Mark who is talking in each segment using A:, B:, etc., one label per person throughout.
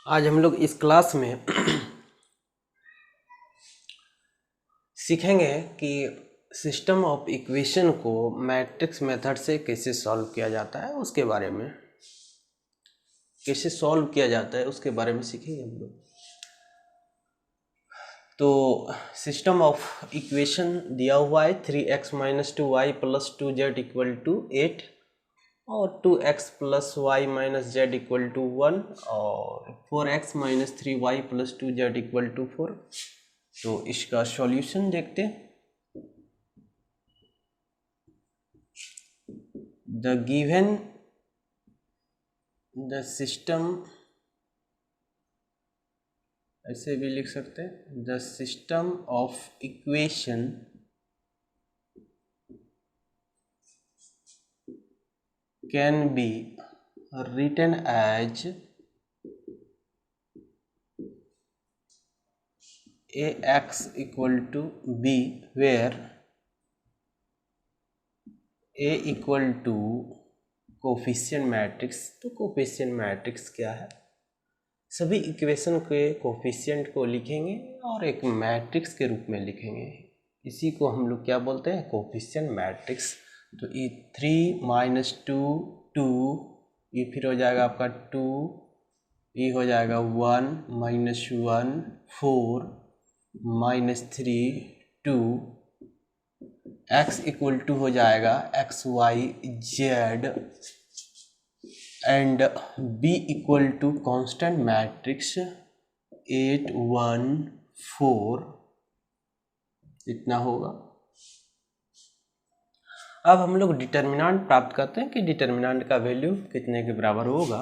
A: आज हम लोग इस क्लास में सीखेंगे कि सिस्टम ऑफ इक्वेशन को मैट्रिक्स मेथड से कैसे सॉल्व किया जाता है, उसके बारे में कैसे सॉल्व किया जाता है उसके बारे में सीखेंगे हम लोग। तो सिस्टम ऑफ इक्वेशन दिया हुआ है 3x - 2y + 2z = 8 और 2x + y - z = 1 और 4x - 3y + 2z = 4। तो इसका सॉल्यूशन देखते हैं। द सिस्टम, ऐसे भी लिख सकते हैं, the system of equation can be written as ax = b where a = coefficient matrix. तो कोफिशिएंट मैट्रिक्स क्या है? सभी इक्वेशन के कोफिशिएंट को लिखेंगे और एक मैट्रिक्स के रूप में लिखेंगे। इसी को हम लोग क्या बोलते हैं? Coefficient matrix. तो ये 3 - 2 2, ये फिर हो जाएगा आपका 2, ये हो जाएगा 1 - 1 4 -3 2, x = हो जाएगा xy z and b = constant matrix 8 1 4, इतना होगा। अब हम लोग डिटर्मिनेंट प्राप्त करते हैं कि डिटर्मिनेंट का वैल्यू कितने के बराबर होगा।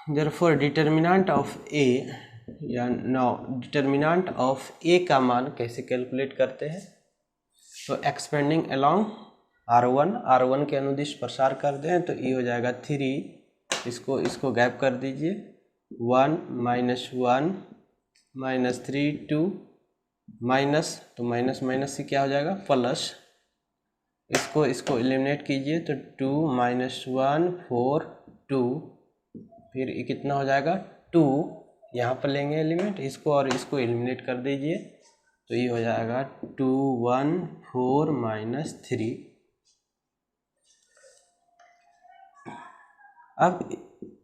A: देयरफॉर डिटर्मिनेंट ऑफ ए या नो डिटर्मिनेंट ऑफ ए का मान कैसे कैलकुलेट करते हैं? तो एक्सपेंडिंग अलोंग R1 के अनुदिश प्रसार कर दें तो ये हो जाएगा 3, इसको गैप कर दीजिए, 1 - 1 -3 2 माइनस, तो माइनस माइनस से क्या हो जाएगा? प्लस। इसको एलिमिनेट कीजिए तो 2 - 1 4 2, फिर ये कितना हो जाएगा? 2, यहाँ पर लेंगे एलिमेंट इसको और इसको एलिमिनेट कर दीजिए तो ये हो जाएगा 2 1 4 -3। अब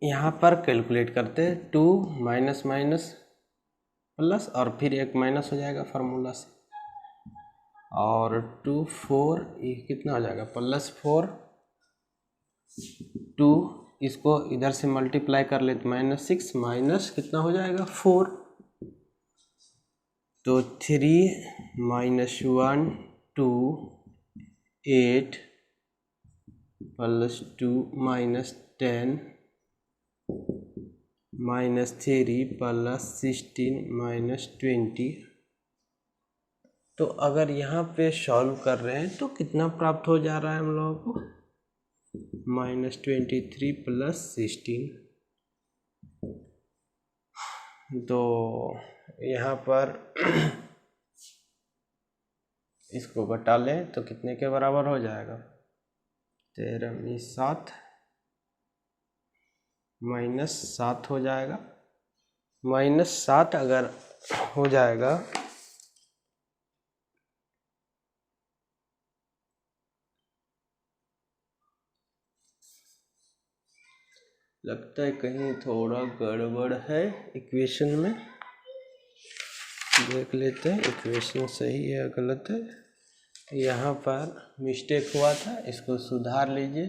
A: यहाँ पर कैलकुलेट करते हैं, 2 माइनस माइनस प्लस और फिर एक माइनस हो जाएगा फार्मूला से, और 2 4, ये कितना हो जाएगा? +4 2, इसको इधर से मल्टीप्लाई कर ले तो -6 माइनस कितना हो जाएगा? 4। तो 3 - 1 2 8 +2 -10 -3 +16 -20। तो अगर यहाँ पे सॉल्व कर रहे हैं तो कितना प्राप्त हो जा रहा है हम लोगों को? -23 +16। तो यहाँ पर इसको घटा लें तो कितने के बराबर हो जाएगा? 13 7 -7 हो जाएगा। -7 अगर हो जाएगा लगता है कहीं थोड़ा गड़बड़ है इक्वेशन में। देख लेते हैं इक्वेशन सही है या गलत है। यहाँ पर मिस्टेक हुआ था, इसको सुधार लीजिए।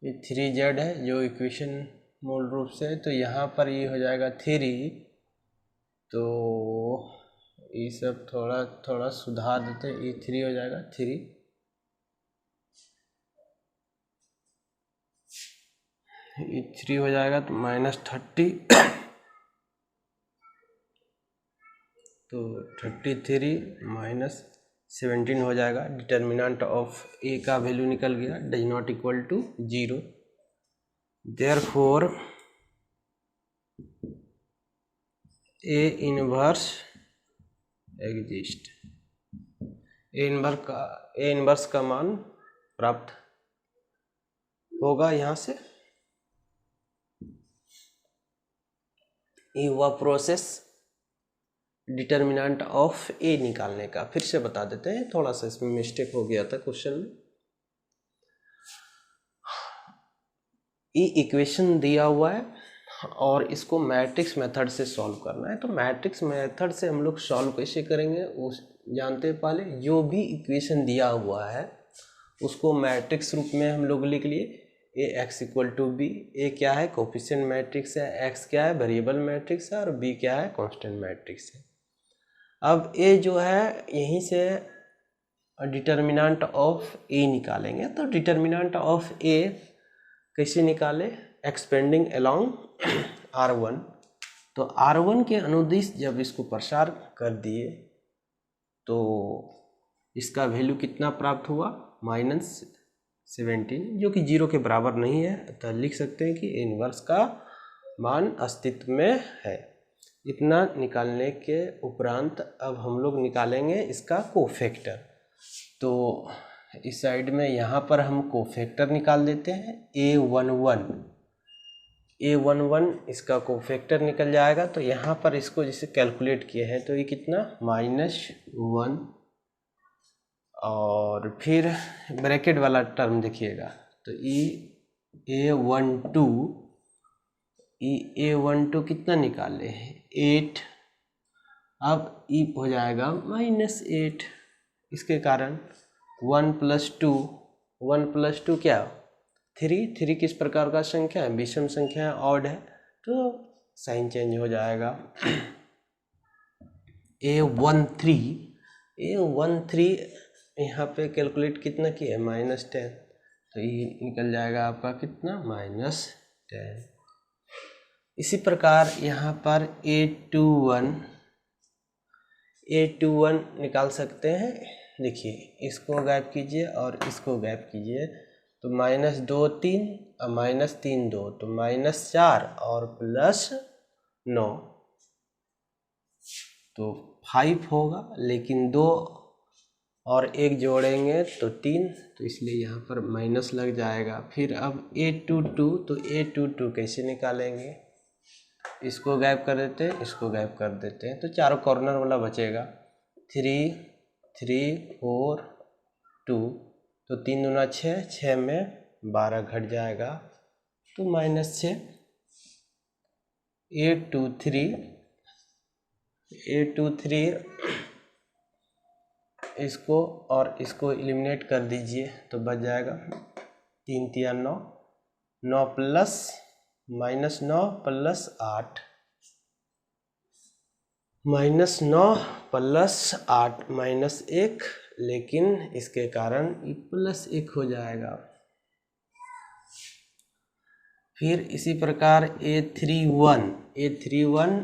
A: ये 3z है जो इक्वेशन मूल रूप से, तो यहाँ पर ये हो जाएगा 3, तो ये सब थोड़ा थोड़ा सुधार देते हैं। ये 3 हो जाएगा 3, ये 3 हो जाएगा तो -30 तो 33 - 17 हो जाएगा। डिटर्मिनेंट ऑफ ए का वैल्यू निकल गया, does not equal to 0। Therefore A inverse exist. A inverse का मान प्राप्त होगा यहाँ से। ये हुआ प्रोसेस डिटर्मिनेंट ऑफ ए निकालने का। फिर से बता देते हैं, थोड़ा सा इसमें मिस्टेक हो गया था क्वेश्चन में। ये इक्वेशन दिया हुआ है और इसको मैट्रिक्स मेथड से सॉल्व करना है। तो मैट्रिक्स मेथड से हम लोग सॉल्व कैसे करेंगे वो जानते हैं। पहले जो भी इक्वेशन दिया हुआ है उसको मैट्रिक्स रूप में हम लोग लिख लिए। ए एक्स इक्वल टू बी, ए क्या है कोफिशिएंट मैट्रिक्स है, एक्स क्या है वेरिएबल मैट्रिक्स है और बी क्या है कांस्टेंट मैट्रिक्स है। अब ए जो है यहीं से डिटर्मिनेंट ऑफ ए निकालेंगे। तो डिटर्मिनेंट ऑफ ए कैसे निकाले, एक्सपेंडिंग अलोंग R1। तो R1 के अनुदिश जब इसको प्रसार कर दिए तो इसका वैल्यू कितना प्राप्त हुआ, -17, जो कि 0 के बराबर नहीं है। तो लिख सकते हैं कि इनवर्स का मान अस्तित्व में है। इतना निकालने के उपरांत अब हम लोग निकालेंगे इसका कोफैक्टर। तो इस साइड में यहाँ पर हम कोफैक्टर निकाल देते हैं। A11 इसका कोफैक्टर निकल जाएगा। तो यहाँ पर इसको जैसे कैलकुलेट किए हैं तो ये कितना -1 और फिर ब्रैकेट वाला टर्म देखिएगा। तो A12 कितना निकाले हैं 8। अब ई हो जाएगा -8। इसके कारण 1 + 2 क्या 3 किस प्रकार का संख्या है, विषम संख्या है, ऑड है, तो साइन चेंज हो जाएगा। A13 यहाँ पे कैलकुलेट कितना किया है -10। तो ये निकल जाएगा आपका कितना -10। इसी प्रकार यहाँ पर A21 निकाल सकते हैं। देखिए इसको गैप कीजिए और इसको गैप कीजिए तो -2 3 और -3 2 तो -4 और +9 तो 5 होगा। लेकिन 2 और 1 जोड़ेंगे तो 3, तो इसलिए यहाँ पर माइनस लग जाएगा। फिर अब A22 तो A22 कैसे निकालेंगे, इसको गैप कर देते हैं, इसको गैप कर देते हैं तो चारों कॉर्नर वाला बचेगा। 3 3 4 2 तो 3 दूना 6, 6 में 12 घट जाएगा तो -6। A23 इसको और इसको एलिमिनेट कर दीजिए तो बच जाएगा 3 3 9 9 प्लस -9 प्लस 8 -9 प्लस 8 -1, लेकिन इसके कारण +1 हो जाएगा। फिर इसी प्रकार A31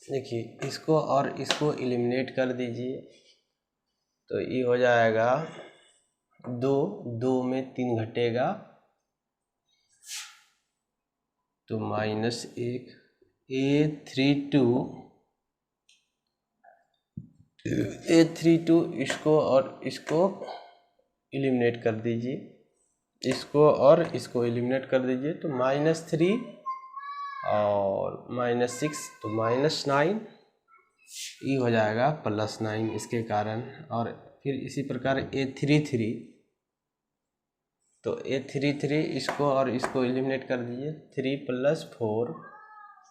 A: देखिए इसको और इसको एलिमिनेट कर दीजिए तो ये हो जाएगा 2 में 3 घटेगा तो -1। A32 इसको और इसको एलिमिनेट कर दीजिए, इसको और इसको एलिमिनेट कर दीजिए तो -3 और -6 तो -9, ये हो जाएगा +9 इसके कारण। और फिर इसी प्रकार A33 तो A33 इसको और इसको एलिमिनेट कर दीजिए 3 + 4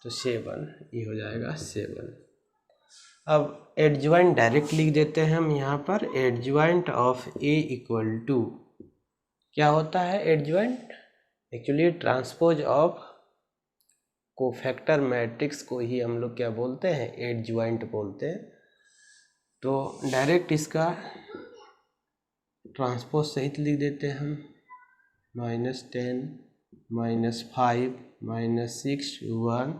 A: तो 7, ये हो जाएगा 7। अब एडजॉइंट डायरेक्ट लिख देते हैं हम यहाँ पर। Adjoint of A equal to क्या होता है adjoint, actually transpose of cofactor matrix को ही हम लोग क्या बोलते हैं एडजॉइंट बोलते हैं। तो डायरेक्ट इसका ट्रांसपोज सहित लिख देते हैं हम -10 -5 -6 1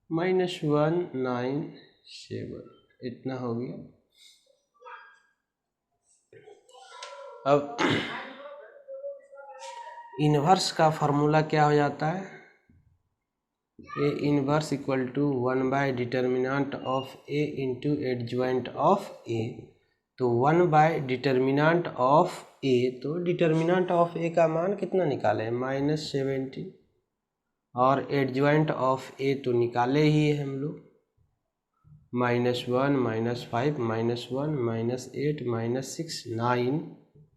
A: -1 9 7, इतना हो गया। अब इन्वर्स का फॉर्मूला क्या हो जाता है, A inverse equal to 1 determinant of A into adjoint of A। तो 1 डिटर्मिनेंट ऑफ A, तो डिटर्मिनेंट ऑफ A का मान कितना निकाले -17। और एडजॉइंट ऑफ ए तो निकाले ही है हम लोग, -1 -5 -1 -8 -6 9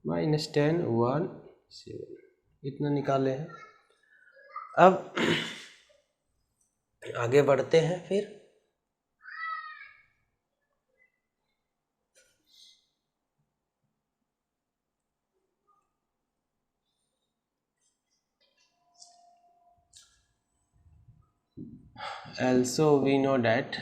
A: -10 1 7 इतना निकाले हैं। अब आगे बढ़ते हैं फिर। Also we know that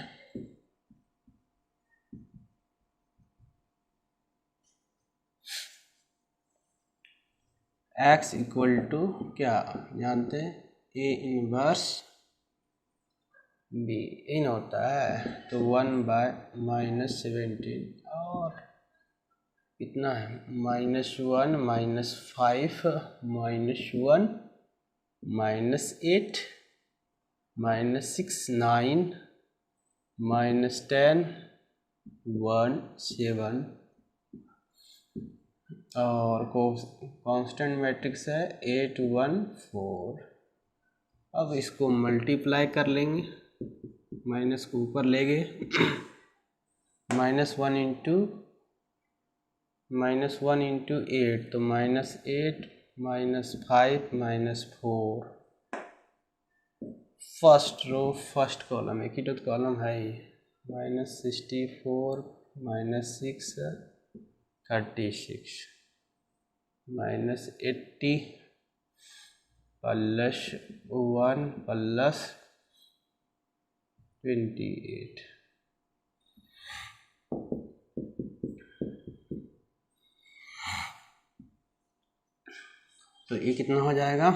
A: x equal to क्या जानते हैं, ए इनवर्स बी इन होता है, तो 1/-17 और कितना है -1 -5 -1 -8 -6 9 -10 1 7 और कांस्टेंट मैट्रिक्स है 8 1 4। अब इसको मल्टीप्लाई कर लेंगे, माइनस को ऊपर ले गए, -1 इंटू -8 तो -8 -5 -4। फर्स्ट रो फर्स्ट कॉलम, एक ही तो कॉलम है ही, -64 -6 36 -80 +1 +28। तो ये कितना हो जाएगा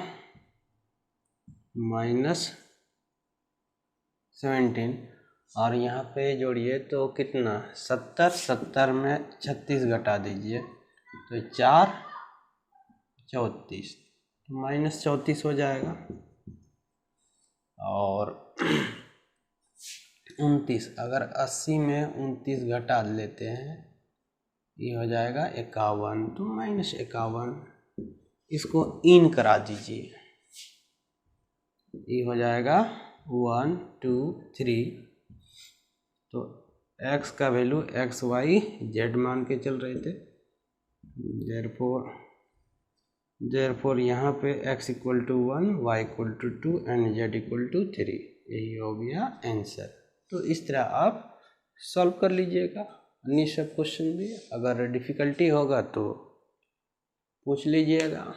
A: -17 और यहाँ पे जोड़िए तो कितना 70 में 36 घटा दीजिए तो 4 34 तो -34 हो जाएगा। और 29 अगर 80 में 29 घटा लेते हैं ये हो जाएगा 51 तो -51। इसको इन करा दीजिए, ये हो जाएगा 1 2 3। तो x का वैल्यू x y z मान के चल रहे थे, देयरफॉर यहाँ पे x equal to 1 y equal to 2 and z equal to 3। यही हो गया आंसर। तो इस तरह आप सॉल्व कर लीजिएगा अन्य सब क्वेश्चन भी। अगर डिफ़िकल्टी होगा तो पूछ लीजिएगा।